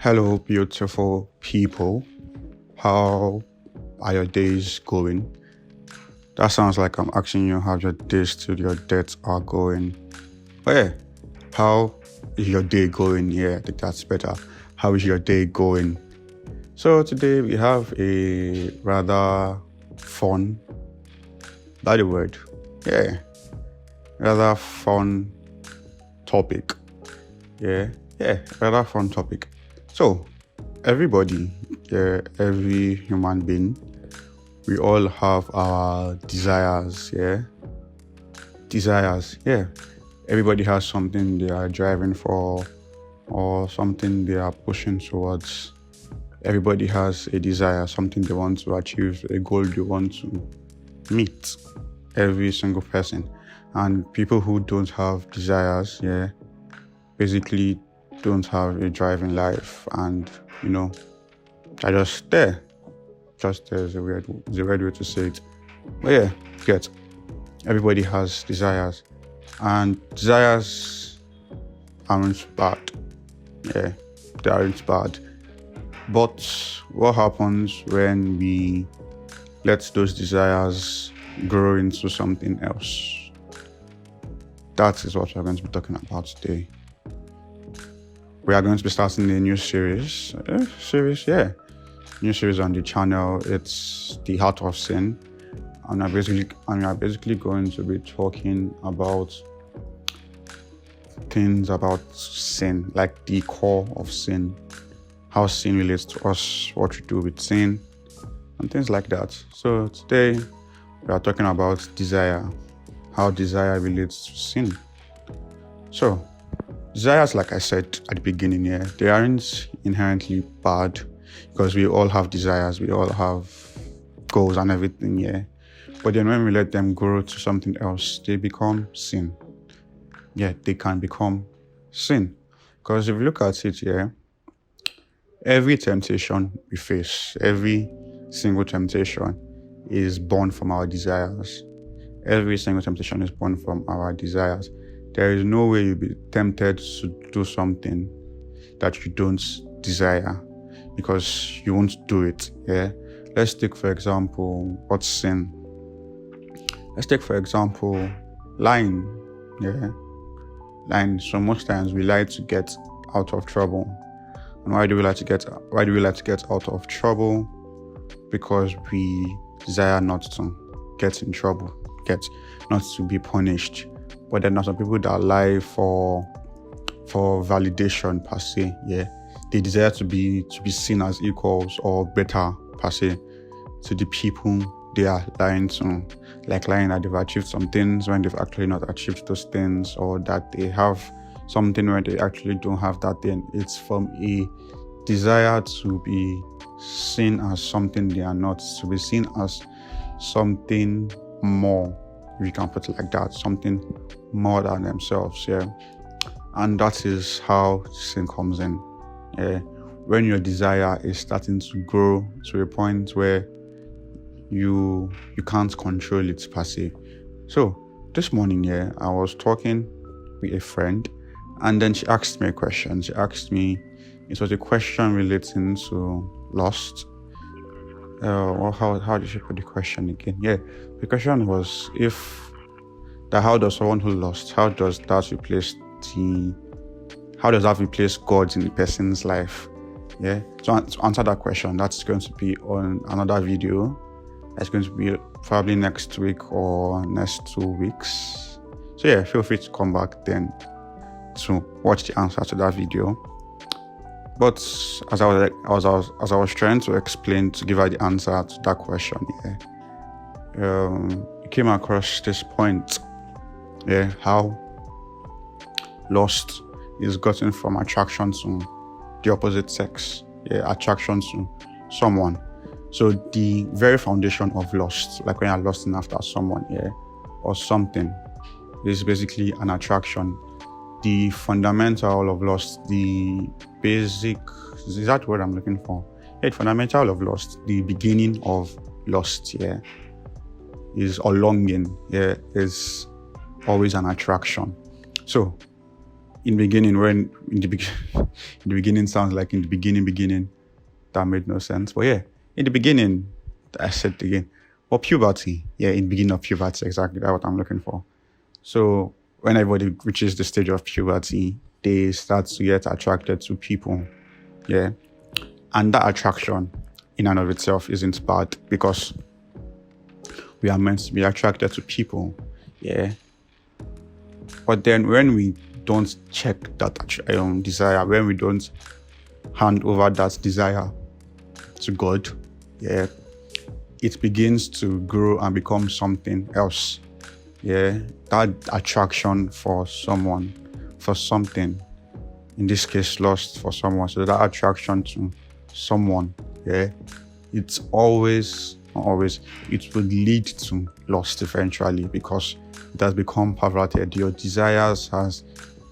Hello, beautiful people. How are your days going? That sounds like I'm asking you how your days to your dates are going. But yeah, how is your day going? Yeah, I think that's better. How is your day going? So today we have a rather fun, by the word, yeah, rather fun topic. Rather fun topic. So everybody, every human being, we all have our desires, Everybody has something they are driving for or something they are pushing towards. Everybody has a desire, something they want to achieve, a goal they want to meet. Every single person. And people who don't have desires, basically don't have a driving life, and are just there. Just there is a weird way to say it. But yeah, get everybody has desires, and desires aren't bad. Yeah, they aren't bad. But what happens when we let those desires grow into something else? That is what we're going to be talking about today. We are going to be starting a new series. New series on the channel. It's the Heart of Sin, and we are basically going to be talking about things about sin, like the core of sin, how sin relates to us, what we do with sin, and things like that. So today we are talking about desire, how desire relates to sin. So desires, like I said at the beginning, they aren't inherently bad, because we all have desires, we all have goals and everything, But then when we let them grow to something else, they become sin. Yeah, they can become sin. Because if you look at it, every temptation we face, every single temptation is born from our desires. Every single temptation is born from our desires. There is no way you'll be tempted to do something that you don't desire, because you won't do it. Let's take, for example, what's sin? Let's take, for example, lying. Lying. So most times we lie to get out of trouble. And why do we like to get out of trouble? Because we desire not to get in trouble, not to be punished. But there are some people that lie for validation per se. They desire to be seen as equals or better per se to the people they are lying to. Like lying that they've achieved some things when they've actually not achieved those things, or that they have something when they actually don't have that thing. It's from a desire to be seen as something they are not, to be seen as something more, if you can put it like that, something more than themselves. And that is how sin comes in. When your desire is starting to grow to a point where you can't control it per se. So this morning, I was talking with a friend, and then she asked me a question. She asked me, it was a question relating to lust. How did she put the question again? The question was, how does someone who lost, how does that replace God in the person's life? So to answer that question, that's going to be on another video. That's going to be probably next week or next 2 weeks. So feel free to come back then to watch the answer to that video. But as I was trying to explain, to give her the answer to that question, I came across this point, how lust is gotten from attraction to the opposite sex, attraction to someone. So the very foundation of lust, like when you're lusting after someone, or something, is basically an attraction. The fundamental of lust, the basic, is that what I'm looking for? The fundamental of lust, the beginning of lust, is a longing, is always an attraction. So in beginning, when in the in the beginning sounds like in the beginning, that made no sense. But yeah, in the beginning, I said it again. Or puberty, yeah, in the beginning of puberty, exactly that's what I'm looking for. So when everybody reaches the stage of puberty, they start to get attracted to people, yeah, and that attraction in and of itself isn't bad because we are meant to be attracted to people, yeah. But then when we don't check that desire, when we don't hand over that desire to God, yeah, it begins to grow and become something else. Yeah, that attraction for someone, for something, in this case, lust for someone. So that attraction to someone, yeah, it's always, not always, it will lead to lust eventually because it has become perverted. Your desires has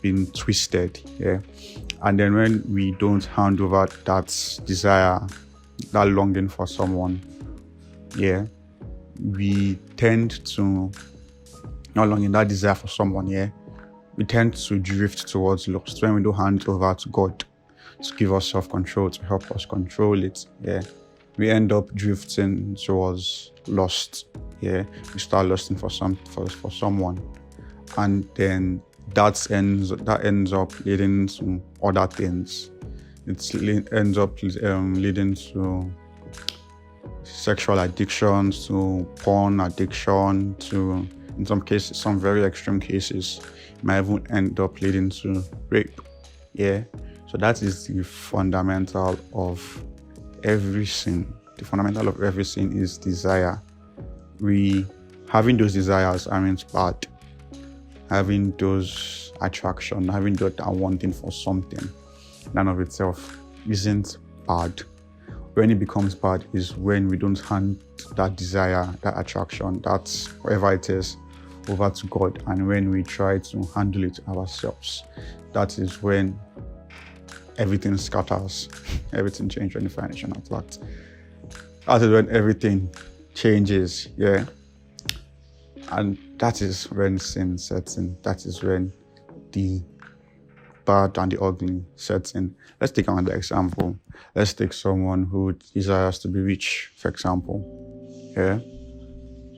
been twisted, yeah. And then when we don't hand over that desire, that longing for someone, yeah, we tend to, not longing, that desire for someone, yeah, we tend to drift towards lust when we don't hand it over to God to give us self-control, to help us control it, yeah. We end up drifting towards lust, yeah. We start lusting for someone, and then that ends up leading to other things. It ends up leading to sexual addictions, to porn addiction, to, in some cases, some very extreme cases, might even end up leading to rape. Yeah. So that is the fundamental of every sin. The fundamental of every sin is desire. Having those desires aren't bad. Having those attraction, having that wanting for something, none of itself isn't bad. When it becomes bad is when we don't hand that desire, that attraction, that's whatever it is, over to God, and when we try to handle it ourselves. That is when everything scatters, everything changes when the financial attract. That is when everything changes, yeah. And that is when sin sets in. That is when the bad and the ugly sets in. Let's take another example. Let's take someone who desires to be rich, for example. Yeah?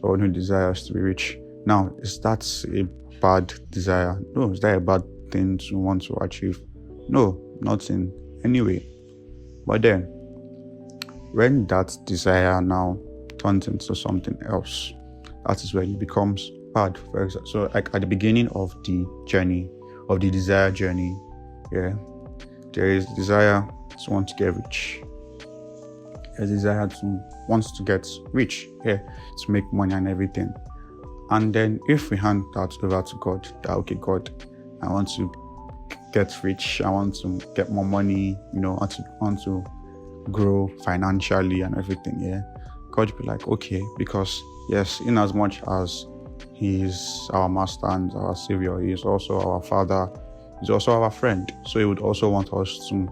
Someone who desires to be rich. Now, is that a bad desire? No. Is that a bad thing to want to achieve? No, not in any way. But then, when that desire now turns into something else, that is when it becomes bad. For example, so like at the beginning of the journey, of the desire journey, yeah, there is desire to want to get rich. There's desire to want to get rich, yeah, to make money and everything. And then if we hand that over to God, that okay, God, I want to get rich, I want to get more money, I want to grow financially and everything, yeah. God will be like, okay, because yes, in as much as He is our master and our savior, He is also our father, He's also our friend. So He would also want us to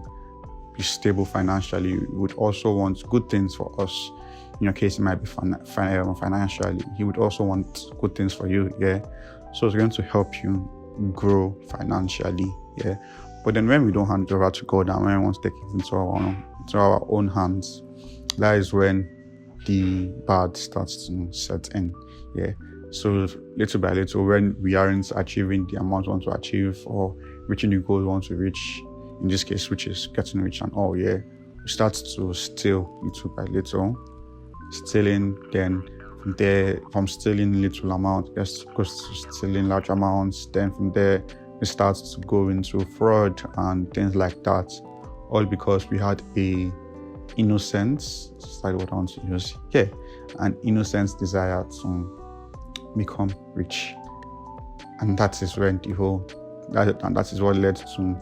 be stable financially. He would also want good things for us. In your case, it might be financially. He would also want good things for you, yeah. So it's going to help you grow financially, yeah. But then when we don't hand it over to God and when we want to take it into our own hands, that is when the bad starts to set in, yeah. So little by little, when we aren't achieving the amount we want to achieve or reaching the goal we want to reach, in this case, which is getting rich and all, yeah, we start to steal little by little. Stealing, then from stealing little amount, it goes to stealing large amounts. Then from there, it starts to go into fraud and things like that. All because we had a innocence, that's what I want to use, yeah, an innocent desire to become rich. And that is when that is what led to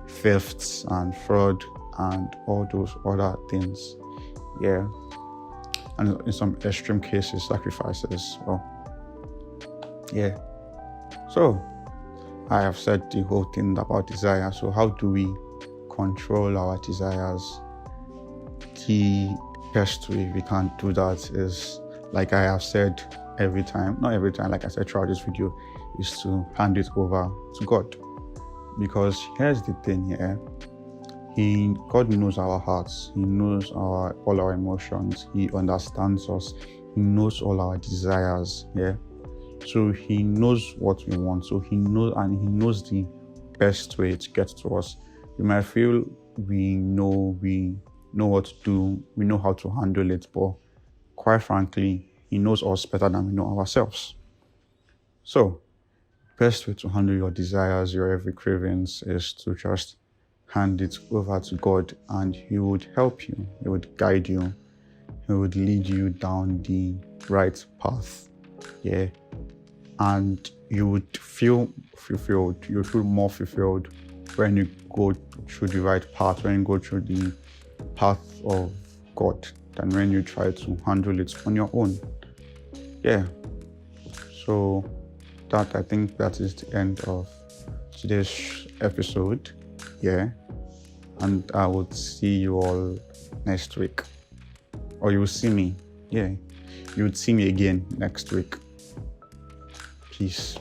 thefts and fraud and all those other things, yeah. And in some extreme cases, sacrifices. Well, yeah. So I have said the whole thing about desire. So how do we control our desires? The best way we can do that is, like I have said not every time, like I said throughout this video, is to hand it over to God. Because here's the thing here. God knows our hearts. He knows all our emotions. He understands us. He knows all our desires. Yeah. So he knows what we want. So he knows the best way to get to us. You might feel we know what to do, we know how to handle it, but quite frankly, he knows us better than we know ourselves. So, best way to handle your desires, your every cravings, is to just hand it over to God, and He would help you. He would guide you. He would lead you down the right path. Yeah. And you would feel fulfilled. You would feel more fulfilled when you go through the right path, when you go through the path of God, than when you try to handle it on your own. Yeah. So I think that is the end of today's episode. Yeah. And I would see you all next week. Or you will see me. Yeah. You would see me again next week. Peace.